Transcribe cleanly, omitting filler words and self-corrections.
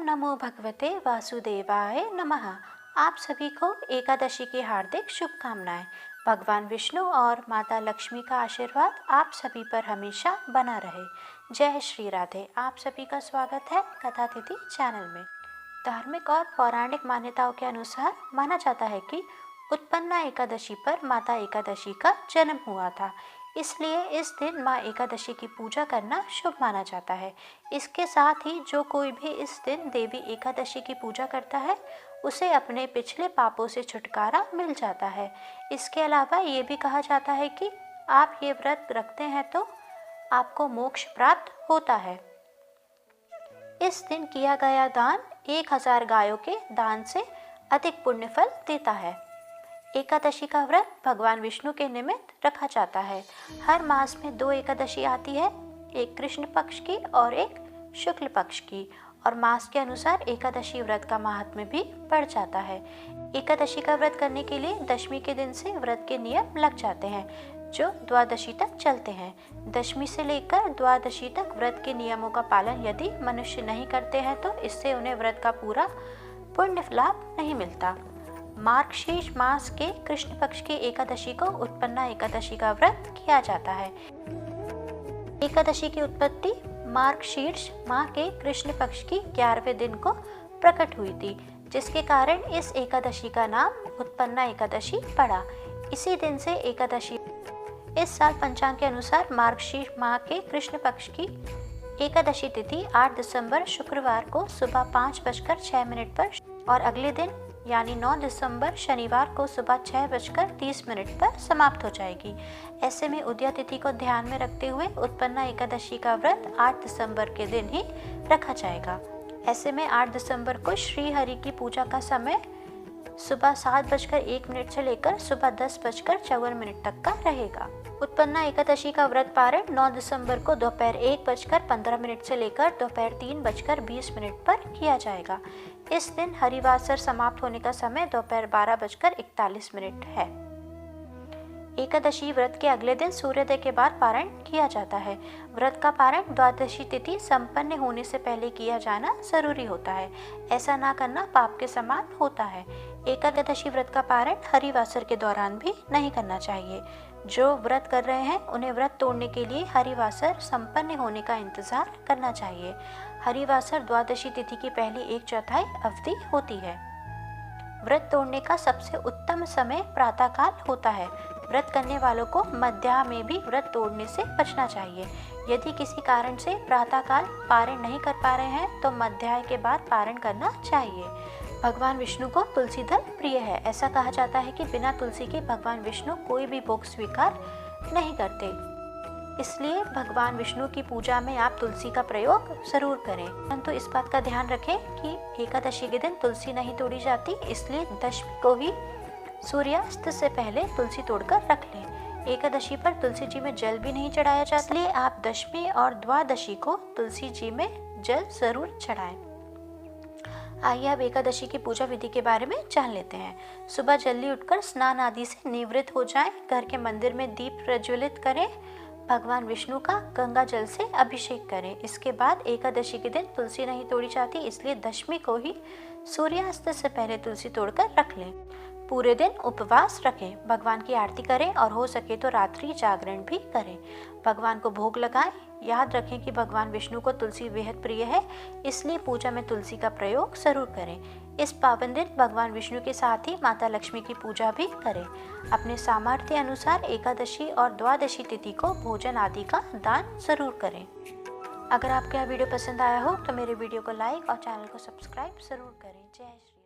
नमो भगवते वासुदेवाय नमः। आप सभी को एकादशी की हार्दिक शुभकामनाएं। भगवान विष्णु और माता लक्ष्मी का आशीर्वाद आप सभी पर हमेशा बना रहे। जय श्री राधे। आप सभी का स्वागत है कथा तिथि चैनल में। धार्मिक और पौराणिक मान्यताओं के अनुसार माना जाता है कि उत्पन्ना एकादशी पर माता एकादशी का जन्म हुआ था, इसलिए इस दिन माँ एकादशी की पूजा करना शुभ माना जाता है। इसके साथ ही जो कोई भी इस दिन देवी एकादशी की पूजा करता है उसे अपने पिछले पापों से छुटकारा मिल जाता है। इसके अलावा ये भी कहा जाता है कि आप ये व्रत रखते हैं तो आपको मोक्ष प्राप्त होता है। इस दिन किया गया दान 1000 गायों के दान से अधिक पुण्य फल देता है। एकादशी का व्रत भगवान विष्णु के निमित्त रखा जाता है। हर मास में 2 एकादशी आती है, एक कृष्ण पक्ष की और एक शुक्ल पक्ष की, और मास के अनुसार एकादशी व्रत का महात्म्य भी बढ़ जाता है। एकादशी का व्रत करने के लिए दशमी के दिन से व्रत के नियम लग जाते हैं जो द्वादशी तक चलते हैं। दशमी से लेकर द्वादशी तक व्रत के नियमों का पालन यदि मनुष्य नहीं करते हैं तो इससे उन्हें व्रत का पूरा पुण्य लाभ नहीं मिलता। मार्गशीर्ष मास के कृष्ण पक्ष की एकादशी को उत्पन्ना एकादशी का व्रत किया जाता है। एकादशी की उत्पत्ति मार्गशीर्ष माह के कृष्ण पक्ष की 11वें दिन को प्रकट हुई थी, जिसके कारण इस एकादशी का नाम उत्पन्ना एकादशी पड़ा। इसी दिन से एकादशी इस साल पंचांग के अनुसार मार्गशीर्ष माह के कृष्ण पक्ष की एकादशी तिथि 8 दिसंबर शुक्रवार को सुबह 5:06 पर और अगले दिन यानी 9 दिसंबर शनिवार को सुबह 6:30 पर समाप्त हो जाएगी। ऐसे में उदया तिथि को ध्यान में रखते हुए उत्पन्ना एकादशी का व्रत 8 दिसंबर के दिन ही रखा जाएगा। ऐसे में 8 दिसंबर को श्री हरि की पूजा का समय सुबह 7:01 से लेकर सुबह 10:54 तक का रहेगा। उत्पन्ना एकादशी का व्रत पारण 9 दिसंबर को दोपहर 1:15 से लेकर दोपहर 3:20 पर किया जाएगा। इस दिन हरिवासर समाप्त होने का समय दोपहर 12:41 है। एकादशी व्रत के अगले दिन सूर्योदय के बाद पारण किया जाता है। व्रत का पारण द्वादशी तिथि संपन्न होने से पहले किया जाना जरूरी होता है। ऐसा ना करना पाप के समान होता है। एकादशी व्रत का पारण हरिवासर के दौरान भी नहीं करना चाहिए। जो व्रत कर रहे हैं उन्हें व्रत तोड़ने के लिए हरिवासर संपन्न होने का इंतजार करना चाहिए। हरिवासर द्वादशी तिथि की पहली 1/4 अवधि होती है। व्रत तोड़ने का सबसे उत्तम समय प्रातःकाल होता है। व्रत करने वालों को मध्याह्न में भी व्रत तोड़ने से बचना चाहिए। यदि किसी कारण से प्रातःकाल पारण नहीं कर पा रहे हैं तो मध्याह्न के बाद पारण करना चाहिए। भगवान विष्णु को तुलसी दल प्रिय है। ऐसा कहा जाता है कि बिना तुलसी के भगवान विष्णु कोई भी भोग स्वीकार नहीं करते, इसलिए भगवान विष्णु की पूजा में आप तुलसी का प्रयोग जरूर करें। परंतु इस बात का ध्यान रखें कि एकादशी के दिन तुलसी नहीं तोड़ी जाती, इसलिए दशमी को ही सूर्यास्त से पहले तुलसी तोड़कर रख लें। एकादशी पर तुलसी जी में जल भी नहीं चढ़ाया जाता, इसलिए आप दशमी और द्वादशी को तुलसी जी में जल जरूर चढ़ाएं। आइए अब एकादशी की पूजा विधि के बारे में जान लेते हैं। सुबह जल्दी उठकर स्नान आदि से निवृत्त हो जाएं। घर के मंदिर में दीप प्रज्वलित करें। भगवान विष्णु का गंगा जल से अभिषेक करें। इसके बाद एकादशी के दिन तुलसी नहीं तोड़ी जाती, इसलिए दशमी को ही सूर्यास्त से पहले तुलसी तोड़कर रख लें। पूरे दिन उपवास रखें, भगवान की आरती करें और हो सके तो रात्रि जागरण भी करें। भगवान को भोग लगाएं। याद रखें कि भगवान विष्णु को तुलसी बेहद प्रिय है, इसलिए पूजा में तुलसी का प्रयोग जरूर करें। इस पावन दिन भगवान विष्णु के साथ ही माता लक्ष्मी की पूजा भी करें। अपने सामर्थ्य अनुसार एकादशी और द्वादशी तिथि को भोजन आदि का दान जरूर करें। अगर आपको यह वीडियो पसंद आया हो तो मेरे वीडियो को लाइक और चैनल को सब्सक्राइब जरूर करें। जय श्री